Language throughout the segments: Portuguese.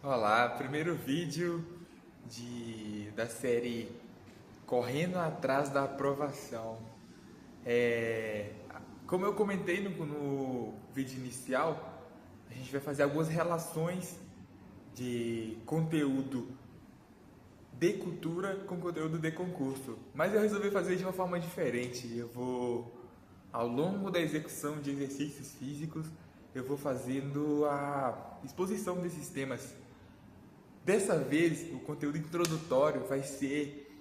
Olá, primeiro vídeo da série Correndo Atrás da Aprovação. É, Como eu comentei no vídeo inicial, a gente vai fazer algumas relações de conteúdo de cultura com conteúdo de concurso. Mas eu resolvi fazer de uma forma diferente. Ao longo da execução de exercícios físicos, eu vou fazendo a exposição desses temas. Dessa vez, o conteúdo introdutório vai ser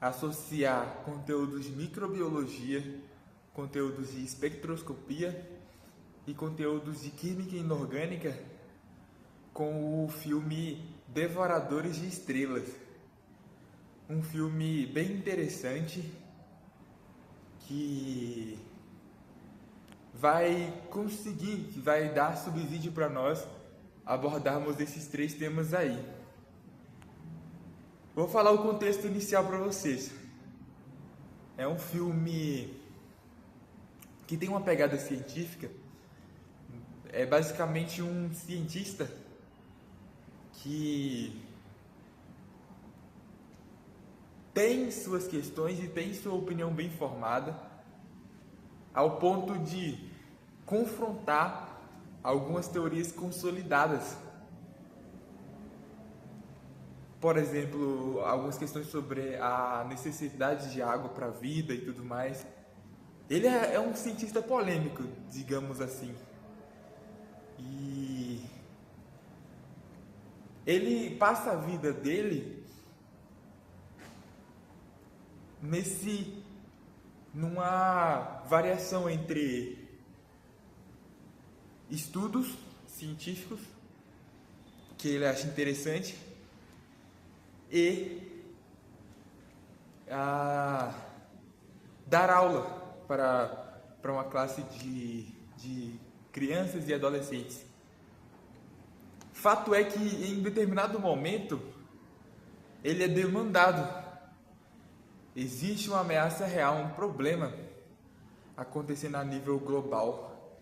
associar conteúdos de microbiologia, conteúdos de espectroscopia e conteúdos de química inorgânica com o filme Devoradores de Estrelas. Um filme bem interessante que vai dar subsídio para nós abordarmos esses três temas aí. Vou falar o contexto inicial para vocês. É um filme que tem uma pegada científica. É basicamente um cientista que tem suas questões e tem sua opinião bem formada, ao ponto de confrontar algumas teorias consolidadas. Por exemplo, algumas questões sobre a necessidade de água para a vida e tudo mais. Ele é um cientista polêmico, digamos assim. E ele passa a vida dele numa variação entre estudos científicos que ele acha interessante e dar aula para uma classe de crianças e adolescentes. Fato é que em determinado momento ele é demandado. Existe uma ameaça real, um problema acontecendo a nível global.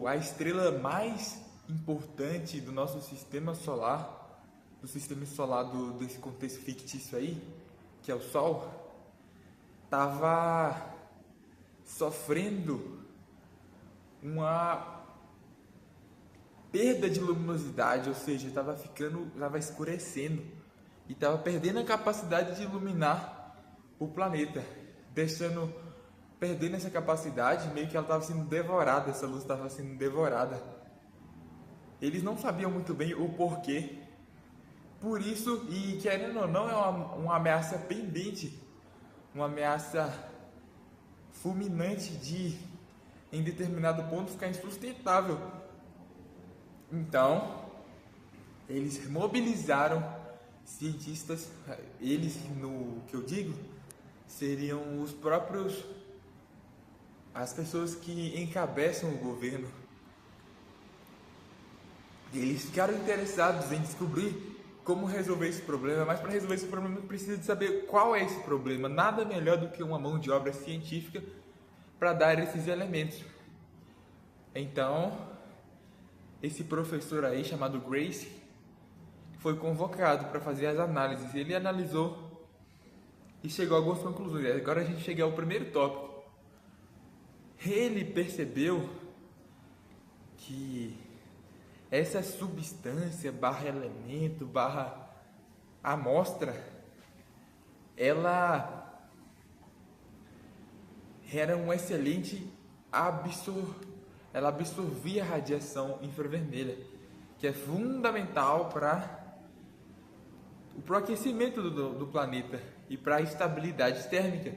A estrela mais importante do nosso sistema solar, desse contexto fictício aí, que é o Sol, estava sofrendo uma perda de luminosidade, ou seja, estava escurecendo e estava perdendo a capacidade de iluminar o planeta, perdendo essa capacidade, meio que ela estava sendo devorada, essa luz estava sendo devorada. Eles não sabiam muito bem o porquê. Por isso, e querendo ou não, é uma ameaça pendente, uma ameaça fulminante de, em determinado ponto, ficar insustentável. Então, eles mobilizaram cientistas, no que eu digo, seriam as pessoas que encabeçam o governo. Eles ficaram interessados em descobrir como resolver esse problema, mas para resolver esse problema precisa de saber qual é esse problema. Nada melhor do que uma mão de obra científica para dar esses elementos. Então, esse professor aí, chamado Grace, foi convocado para fazer as análises. Ele analisou e chegou a algumas conclusões. Agora a gente chega ao primeiro tópico. Ele percebeu que essa substância, elemento, amostra, ela era um excelente ela absorvia a radiação infravermelha, que é fundamental para o aquecimento do planeta e para a estabilidade térmica.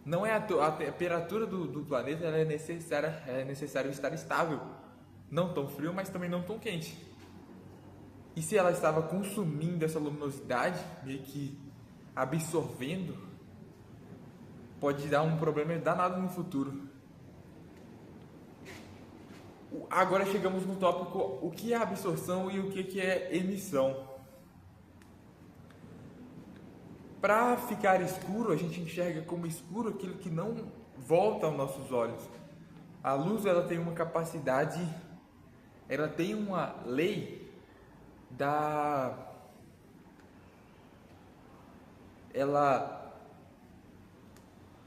Não é a temperatura do planeta, ela é necessário estar estável. Não tão frio, mas também não tão quente. E se ela estava consumindo essa luminosidade, meio que absorvendo, pode dar um problema danado no futuro. Agora chegamos no tópico: o que é absorção e o que é emissão. Para ficar escuro, a gente enxerga como escuro aquilo que não volta aos nossos olhos. A luz, ela tem uma capacidade, ela tem uma lei da ela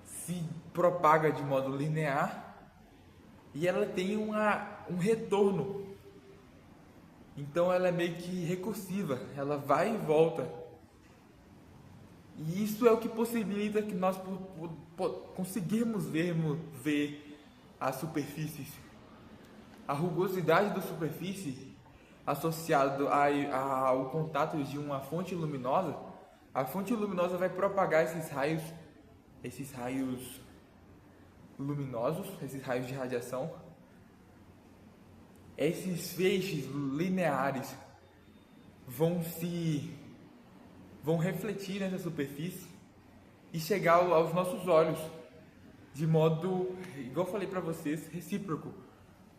se propaga de modo linear e ela tem um retorno. Então ela é meio que recursiva, ela vai e volta. E isso é o que possibilita que nós conseguirmos ver as superfícies. A rugosidade da superfície associado ao contato de uma fonte luminosa, a fonte luminosa vai propagar esses raios luminosos, esses raios de radiação. Esses feixes lineares vão refletir nessa superfície e chegar aos nossos olhos de modo, igual eu falei para vocês, recíproco,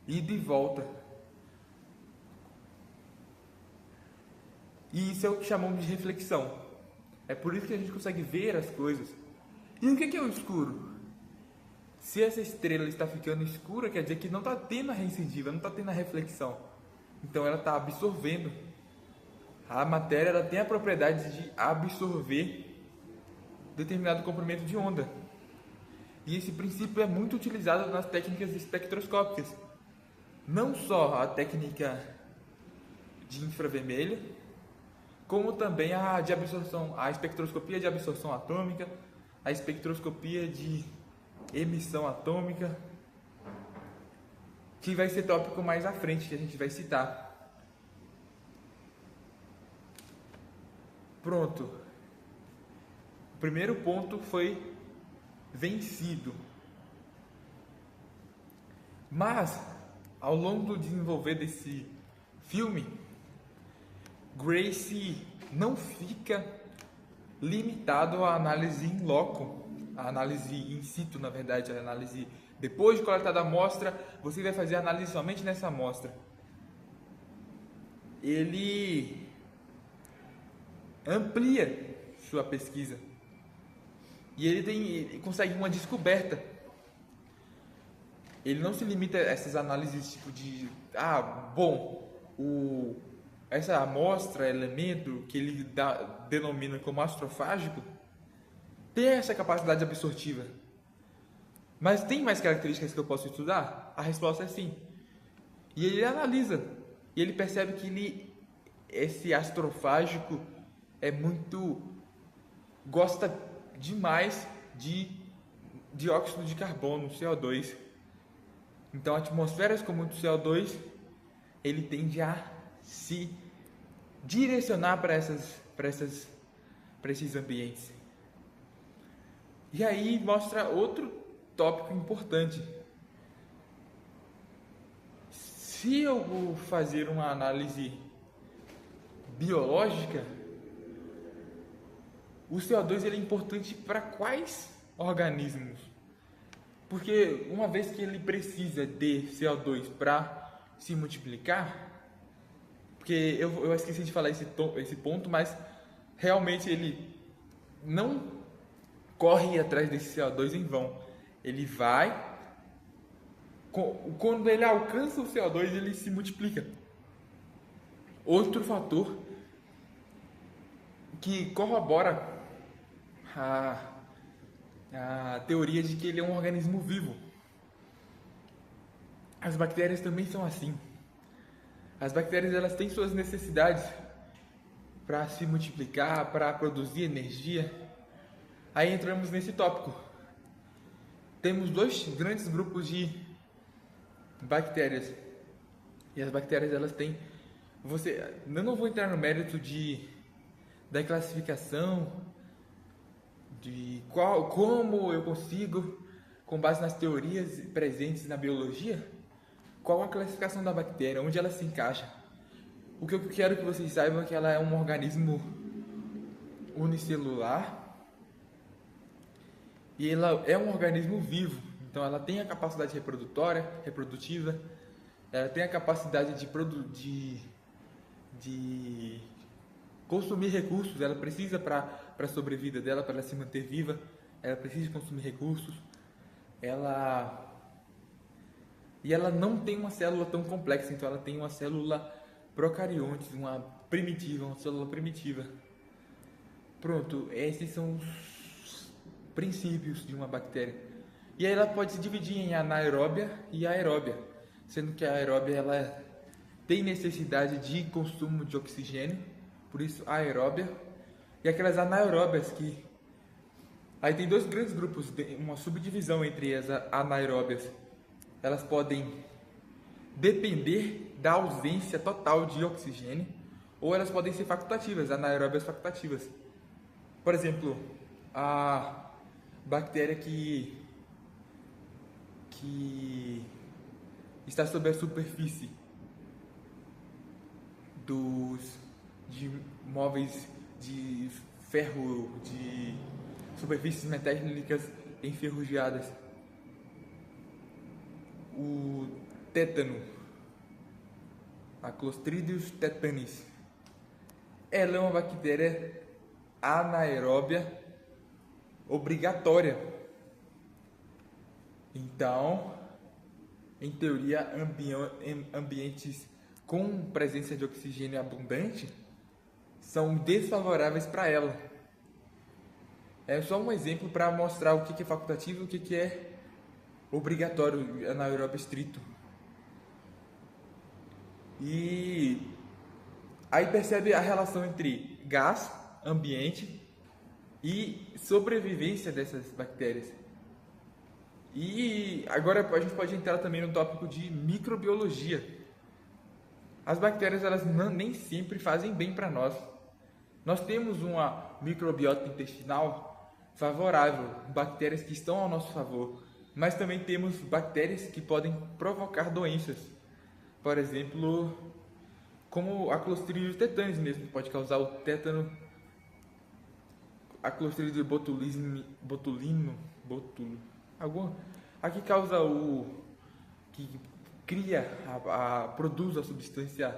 ida e volta. E isso é o que chamamos de reflexão. É por isso que a gente consegue ver as coisas. E o que é o escuro? Se essa estrela está ficando escura, quer dizer que não está tendo a recidiva, não está tendo a reflexão. Então ela está absorvendo. A matéria ela tem a propriedade de absorver determinado comprimento de onda. E esse princípio é muito utilizado nas técnicas espectroscópicas. Não só a técnica de infravermelho, como também a de absorção, a espectroscopia de absorção atômica, a espectroscopia de emissão atômica, que vai ser tópico mais à frente, que a gente vai citar. Pronto. O primeiro ponto foi vencido. Mas, ao longo do desenvolver desse filme, Grace não fica limitado à análise in loco, a análise in situ, na verdade, a análise depois de coletada a amostra, você vai fazer a análise somente nessa amostra. Ele amplia sua pesquisa e ele consegue uma descoberta. Ele não se limita a essas análises tipo de essa amostra, elemento que ele denomina como astrofágico, tem essa capacidade absortiva. Mas tem mais características que eu posso estudar? A resposta é sim. E ele analisa, e ele percebe que esse astrofágico gosta demais de dióxido de carbono, CO2. Então, atmosferas com muito CO2, ele tende a se direcionar para esses ambientes. E aí mostra outro tópico importante. Se eu vou fazer uma análise biológica, o CO2 ele é importante para quais organismos? Porque uma vez que ele precisa de CO2 para se multiplicar, porque eu esqueci de falar esse ponto, mas realmente ele não corre atrás desse CO2 em vão. Ele vai, quando ele alcança o CO2, ele se multiplica. Outro fator que corrobora a teoria de que ele é um organismo vivo. As bactérias também são assim. As bactérias elas têm suas necessidades para se multiplicar, para produzir energia. Aí entramos nesse tópico. Temos dois grandes grupos de bactérias. E as bactérias elas têm... Eu não vou entrar no mérito da classificação, de como eu consigo, com base nas teorias presentes na biologia, qual a classificação da bactéria, onde ela se encaixa. O que eu quero que vocês saibam é que ela é um organismo unicelular e ela é um organismo vivo. Então ela tem a capacidade reprodutiva, ela tem a capacidade de consumir recursos. Ela precisa para a sobrevida dela, para ela se manter viva, ela precisa consumir recursos. E ela não tem uma célula tão complexa, então ela tem uma célula procariontes, uma primitiva, uma célula primitiva. Pronto, esses são os princípios de uma bactéria. E aí ela pode se dividir em anaeróbia e aeróbia, sendo que a aeróbia ela tem necessidade de consumo de oxigênio, por isso aeróbia, e aquelas anaeróbias que aí tem dois grandes grupos, uma subdivisão entre as anaeróbias. Elas podem depender da ausência total de oxigênio, ou elas podem ser facultativas, anaeróbias facultativas. Por exemplo, a bactéria que está sobre a superfície de móveis de ferro, de superfícies metálicas enferrujadas. O tétano, a Clostridium tetanis, ela é uma bactéria anaeróbia obrigatória. Então, em teoria, ambientes com presença de oxigênio abundante são desfavoráveis para ela. É só um exemplo para mostrar o que é facultativo e o que é obrigatório, anaeróbio estrito. E aí percebe a relação entre gás, ambiente e sobrevivência dessas bactérias. E agora a gente pode entrar também no tópico de microbiologia. As bactérias elas nem sempre fazem bem para nós. Nós temos uma microbiota intestinal favorável, bactérias que estão ao nosso favor, mas também temos bactérias que podem provocar doenças. Por exemplo, como a Clostridium tetanis mesmo, pode causar o tétano, a Clostridium botulinum, a que causa que cria, produz a substância,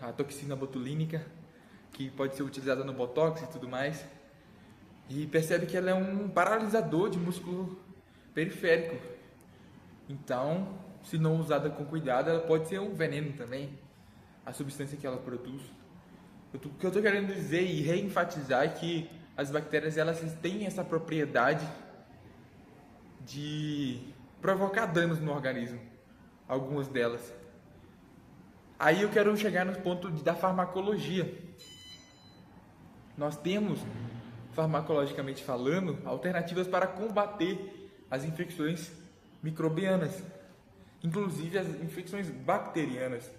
a toxina botulínica, que pode ser utilizada no botox e tudo mais. E percebe que ela é um paralisador de músculo periférico. Então, se não usada com cuidado, ela pode ser um veneno também, a substância que ela produz. O que eu estou querendo dizer e reenfatizar é que as bactérias elas têm essa propriedade de provocar danos no organismo, algumas delas. Aí eu quero chegar no ponto da farmacologia. Nós temos, farmacologicamente falando, alternativas para combater as infecções microbianas, inclusive as infecções bacterianas.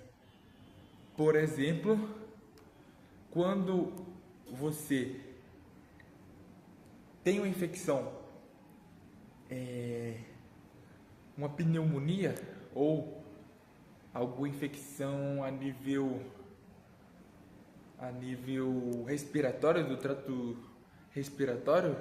Por exemplo, quando você tem uma infecção, uma pneumonia ou alguma infecção a nível respiratório, do trato respiratório,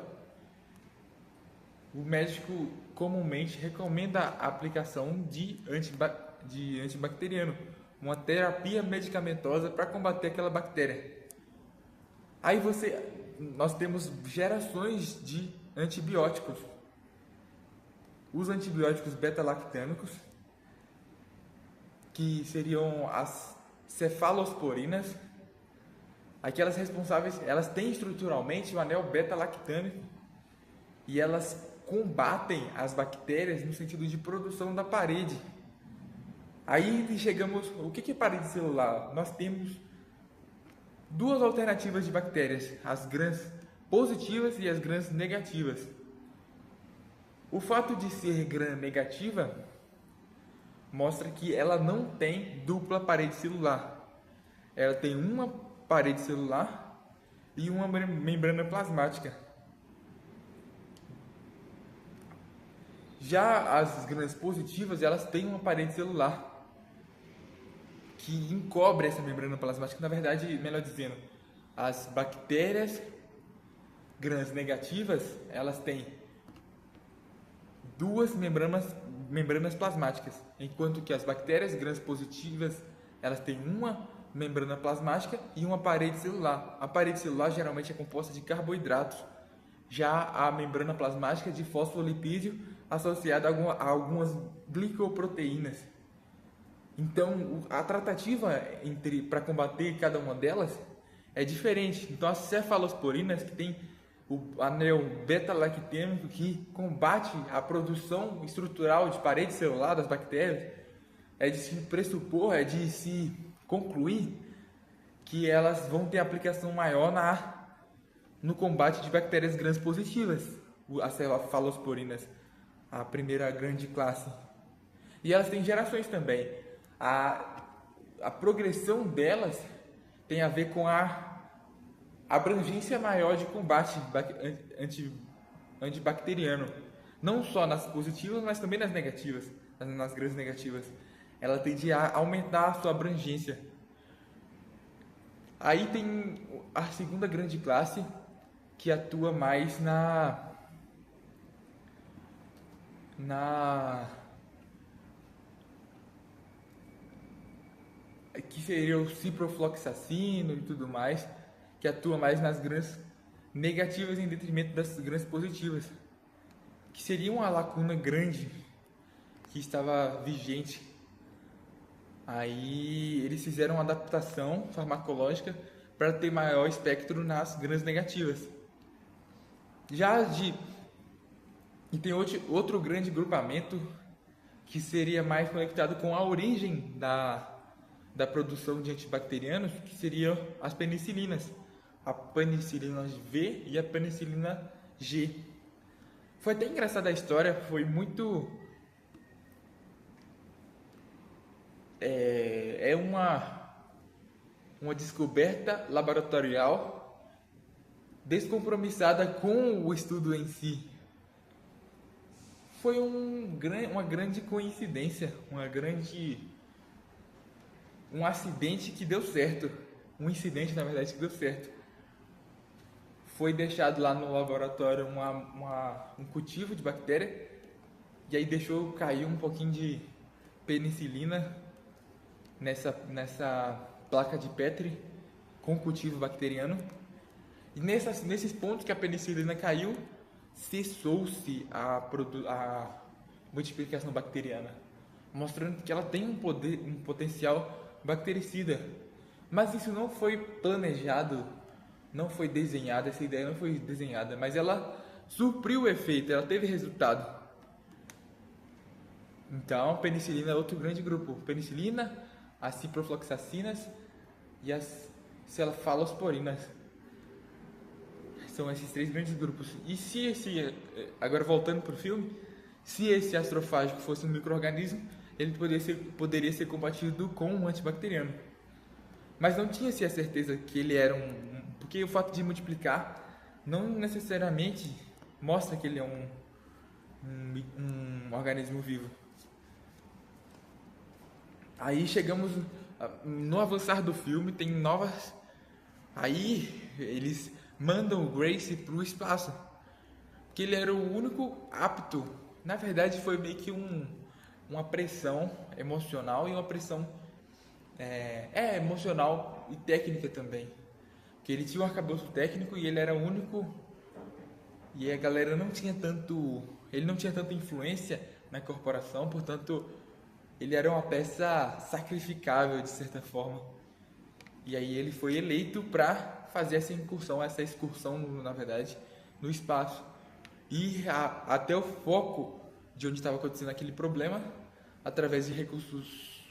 o médico comumente recomenda a aplicação de antibacteriano, uma terapia medicamentosa para combater aquela bactéria. Aí nós temos gerações de antibióticos. Os antibióticos beta-lactâmicos, que seriam as cefalosporinas, aquelas responsáveis, elas têm estruturalmente o anel beta-lactâmico e elas combatem as bactérias no sentido de produção da parede. Aí chegamos, o que é parede celular? Nós temos duas alternativas de bactérias, as gram positivas e as gram negativas. O fato de ser gram negativa mostra que ela não tem dupla parede celular. Ela tem uma parede celular e uma membrana plasmática. Já as gram positivas, elas têm uma parede celular que encobre essa membrana plasmática. Na verdade, melhor dizendo, as bactérias gram negativas, elas têm duas membranas plasmáticas, enquanto que as bactérias gram positivas, elas têm uma membrana plasmática e uma parede celular. A parede celular geralmente é composta de carboidratos, já a membrana plasmática de fosfolipídio associada a algumas glicoproteínas. Então, a tratativa entre para combater cada uma delas é diferente. Então, as cefalosporinas, que tem o anel beta-lactêmico que combate a produção estrutural de parede celular das bactérias, é de se pressupor, é de se concluir que elas vão ter aplicação maior no combate de bactérias gram-positivas, as cefalosporinas, a primeira grande classe. E elas têm gerações também. A progressão delas tem a ver com a abrangência maior de combate antibacteriano. Não só nas positivas, mas também nas negativas, nas gram negativas. Ela tende a aumentar a sua abrangência. Aí tem a segunda grande classe, que atua mais que seria o ciprofloxacino e tudo mais, que atua mais nas grãs negativas em detrimento das grãs positivas, que seria uma lacuna grande que estava vigente. Aí eles fizeram uma adaptação farmacológica para ter maior espectro nas grãs negativas. E tem outro grande grupamento que seria mais conectado com a origem da produção de antibacterianos, que seriam as penicilinas, a penicilina V e a penicilina G. Foi até engraçada a história, foi muito... É uma descoberta laboratorial descompromissada com o estudo em si. Foi uma grande coincidência, um acidente que deu certo, um incidente na verdade que deu certo. Foi deixado lá no laboratório um cultivo de bactéria e aí deixou cair um pouquinho de penicilina nessa placa de Petri com cultivo bacteriano. E nesses pontos que a penicilina caiu, cessou-se a multiplicação bacteriana, mostrando que ela tem um potencial bactericida. Mas isso não foi planejado, não foi desenhado, essa ideia não foi desenhada, mas ela supriu o efeito, ela teve resultado. Então, penicilina é outro grande grupo. Penicilina, as ciprofloxacinas e as cefalosporinas. São esses três grandes grupos. E agora voltando para o filme, se esse astrofágico fosse um micro-organismo, ele poderia ser combatido com um antibacteriano. Mas não tinha-se a certeza que ele era porque o fato de multiplicar não necessariamente mostra que ele é um organismo vivo. Aí chegamos no avançar do filme, tem novas... Aí eles mandam o Grace para o espaço, que ele era o único apto. Na verdade foi meio que uma pressão emocional e uma pressão emocional e técnica também, que ele tinha um arcabouço técnico e ele era o único, e a galera ele não tinha tanta influência na corporação, portanto ele era uma peça sacrificável de certa forma. E aí ele foi eleito para fazer essa excursão na verdade no espaço, e até o foco de onde estava acontecendo aquele problema, através de recursos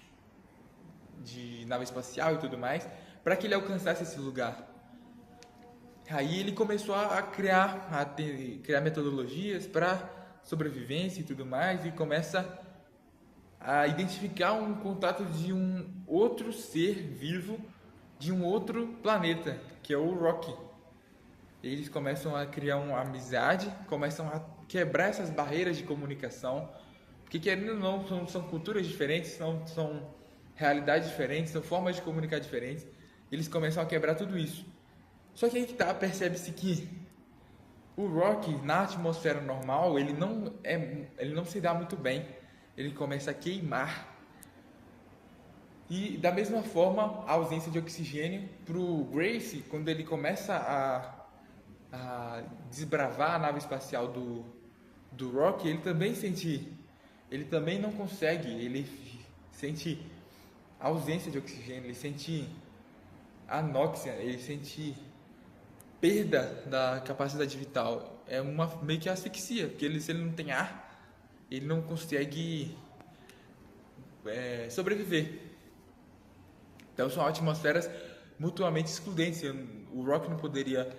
de nave espacial e tudo mais, para que ele alcançasse esse lugar. Aí ele começou a criar metodologias para sobrevivência e tudo mais, e começa a identificar um contato de um outro ser vivo de um outro planeta, que é o Rocky. Eles começam a criar uma amizade, começam a quebrar essas barreiras de comunicação, porque querendo ou não, são culturas diferentes, são realidades diferentes, são formas de comunicar diferentes. Eles começam a quebrar tudo isso. Só que aí que tá, percebe-se que o Rocky, na atmosfera normal, ele não se dá muito bem. Ele começa a queimar. E da mesma forma, a ausência de oxigênio para o Grace, quando ele começa a desbravar a nave espacial do Rocky, ele também não consegue, ele sente ausência de oxigênio, ele sente anóxia, ele sente perda da capacidade vital. É uma meio que asfixia, porque se ele não tem ar, ele não consegue sobreviver. Então são atmosferas mutuamente excludentes. O Rock não poderia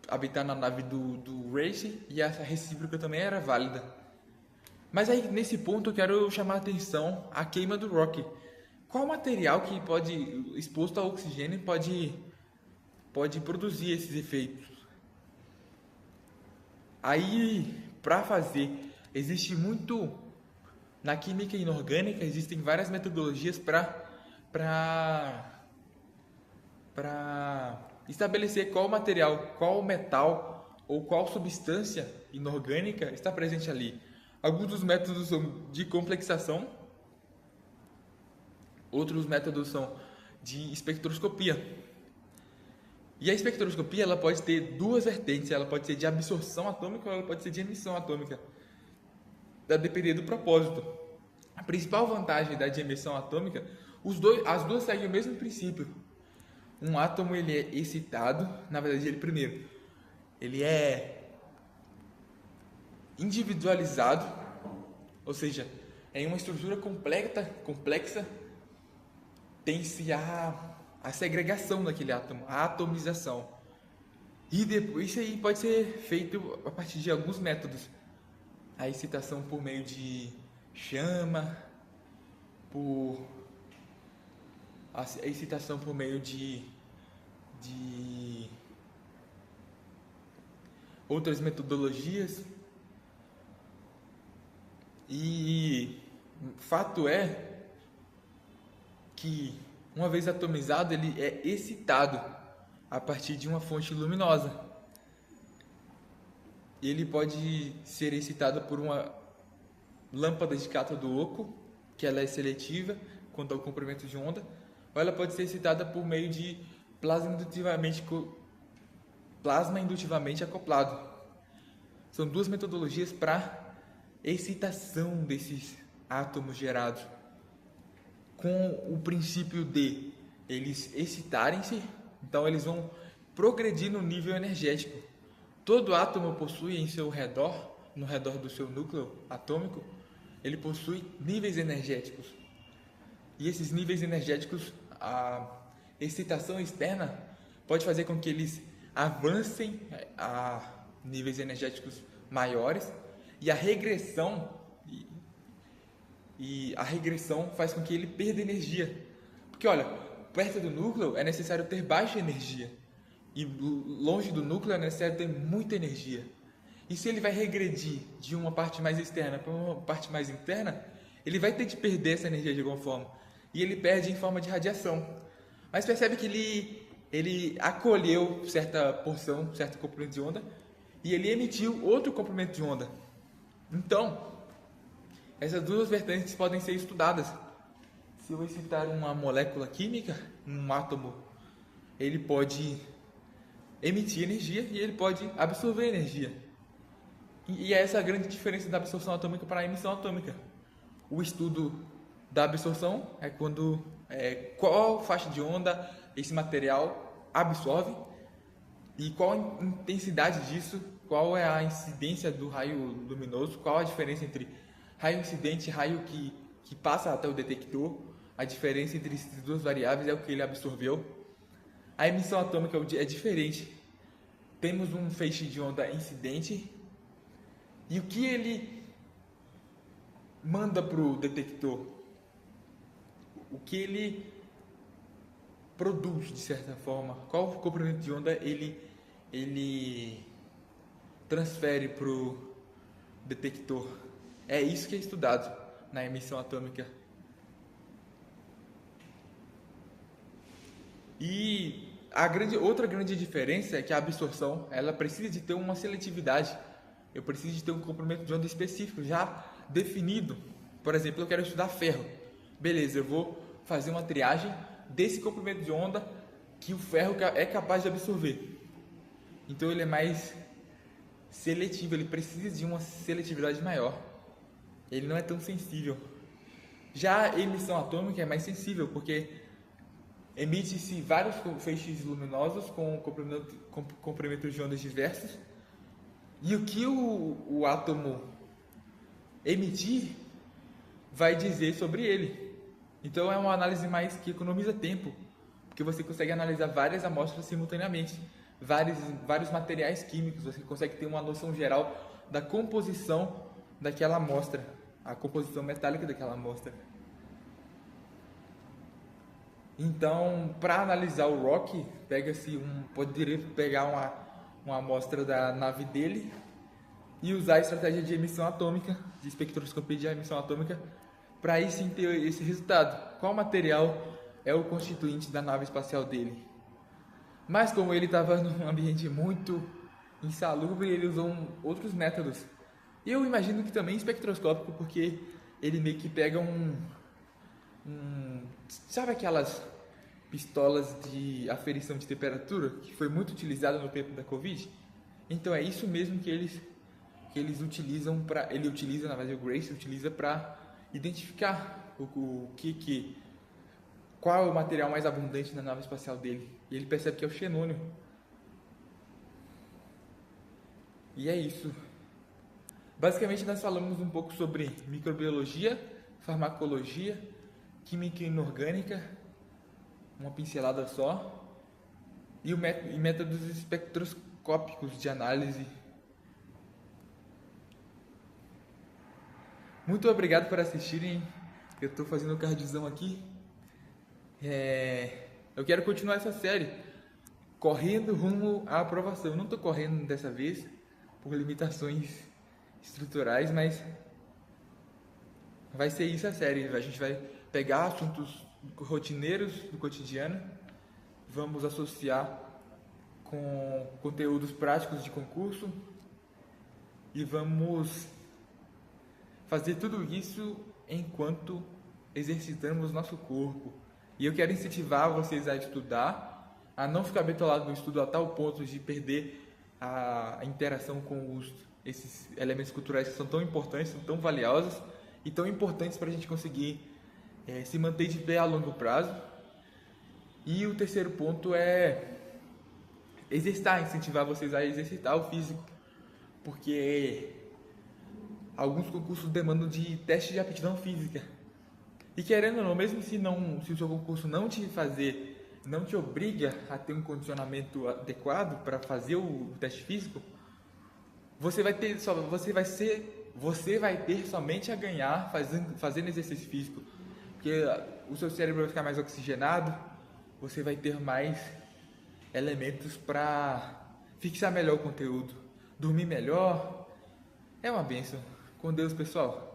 habitar na nave do Racing e essa recíproca também era válida. Mas aí nesse ponto eu quero chamar a atenção à queima do Rock. Qual material que pode, exposto ao oxigênio, pode produzir esses efeitos? Aí, para fazer, existe muito na química inorgânica, existem várias metodologias para estabelecer qual material, qual metal ou qual substância inorgânica está presente ali. Alguns dos métodos são de complexação, outros métodos são de espectroscopia. E a espectroscopia ela pode ter duas vertentes, ela pode ser de absorção atômica ou ela pode ser de emissão atômica, a depender do propósito. A principal vantagem da de emissão atômica, as duas seguem o mesmo princípio. Um átomo ele é excitado, na verdade ele é individualizado, ou seja, em uma estrutura complexa tem-se a segregação daquele átomo, a atomização. E depois isso aí pode ser feito a partir de alguns métodos. A excitação por meio de chama, a excitação por meio de outras metodologias. E fato é que uma vez atomizado ele é excitado a partir de uma fonte luminosa. Ele pode ser excitado por uma lâmpada de cátodo oco, que ela é seletiva quanto ao comprimento de onda, ou ela pode ser excitada por meio de plasma indutivamente acoplado. São duas metodologias para excitação desses átomos gerados, com o princípio de eles excitarem-se, então eles vão progredir no nível energético. Todo átomo possui em seu redor, no redor do seu núcleo atômico, ele possui níveis energéticos. E esses níveis energéticos, a excitação externa pode fazer com que eles avancem a níveis energéticos maiores, e a regressão faz com que ele perda energia. Porque olha, perto do núcleo é necessário ter baixa energia e longe do núcleo é necessário ter muita energia. E se ele vai regredir de uma parte mais externa para uma parte mais interna, ele vai ter de perder essa energia de alguma forma. E ele perde em forma de radiação. Mas percebe que ele acolheu certa porção, certo comprimento de onda, e ele emitiu outro comprimento de onda. Então, essas duas vertentes podem ser estudadas. Se eu excitar uma molécula química, um átomo, ele pode emitir energia e ele pode absorver energia. E essa é a grande diferença da absorção atômica para a emissão atômica. O estudo da absorção é quando qual faixa de onda esse material absorve e qual a intensidade disso, qual é a incidência do raio luminoso, qual a diferença entre raio incidente e raio que passa até o detector. A diferença entre essas duas variáveis é o que ele absorveu. A emissão atômica é diferente. Temos um feixe de onda incidente e o que ele manda para o detector, o que ele produz de certa forma, qual comprimento de onda ele transfere para o detector. É isso que é estudado na emissão atômica. E outra grande diferença é que a absorção ela precisa de ter uma seletividade. Eu preciso de ter um comprimento de onda específico já definido. Por exemplo, eu quero estudar ferro. Beleza, eu vou fazer uma triagem desse comprimento de onda que o ferro é capaz de absorver. Então ele é mais seletivo, ele precisa de uma seletividade maior. Ele não é tão sensível. Já a emissão atômica é mais sensível, porque emite-se vários feixes luminosos com comprimentos de ondas diversos, e o que o átomo emitir vai dizer sobre ele. Então é uma análise mais que economiza tempo, porque você consegue analisar várias amostras simultaneamente, vários materiais químicos, você consegue ter uma noção geral da composição daquela amostra, a composição metálica daquela amostra. Então, para analisar o Rock, poderia pegar uma amostra da nave dele e usar a estratégia de emissão atômica, de espectroscopia de emissão atômica, para aí sim ter esse resultado. Qual material é o constituinte da nave espacial dele? Mas como ele estava num ambiente muito insalubre, ele usou outros métodos. E eu imagino que também espectroscópico, porque ele meio que pega sabe aquelas pistolas de aferição de temperatura que foi muito utilizada no tempo da Covid? Então é isso mesmo que eles utilizam para, ele utiliza, na verdade o Grace utiliza para identificar qual é o material mais abundante na nave espacial dele. E ele percebe que é o xenônio. E é isso. Basicamente nós falamos um pouco sobre microbiologia, farmacologia, química inorgânica, uma pincelada só, e métodos espectroscópicos de análise. Muito obrigado por assistirem. Eu estou fazendo o cardiozão aqui. Eu quero continuar essa série correndo rumo à aprovação. Eu não estou correndo dessa vez por limitações estruturais, mas vai ser isso a série. A gente vai pegar assuntos rotineiros do cotidiano, vamos associar com conteúdos práticos de concurso e vamos fazer tudo isso enquanto exercitamos nosso corpo. E eu quero incentivar vocês a estudar, a não ficar bitolado no estudo a tal ponto de perder a interação com esses elementos culturais que são tão importantes, são tão valiosos e tão importantes para a gente conseguir se manter de pé a longo prazo. E o terceiro ponto é incentivar vocês a exercitar o físico, porque alguns concursos demandam de teste de aptidão física. E querendo ou não, mesmo se o seu concurso não te obriga a ter um condicionamento adequado para fazer o teste físico, você vai ter somente a ganhar fazendo exercício físico, porque o seu cérebro vai ficar mais oxigenado, você vai ter mais elementos para fixar melhor o conteúdo, dormir melhor. É uma bênção. Com Deus, pessoal.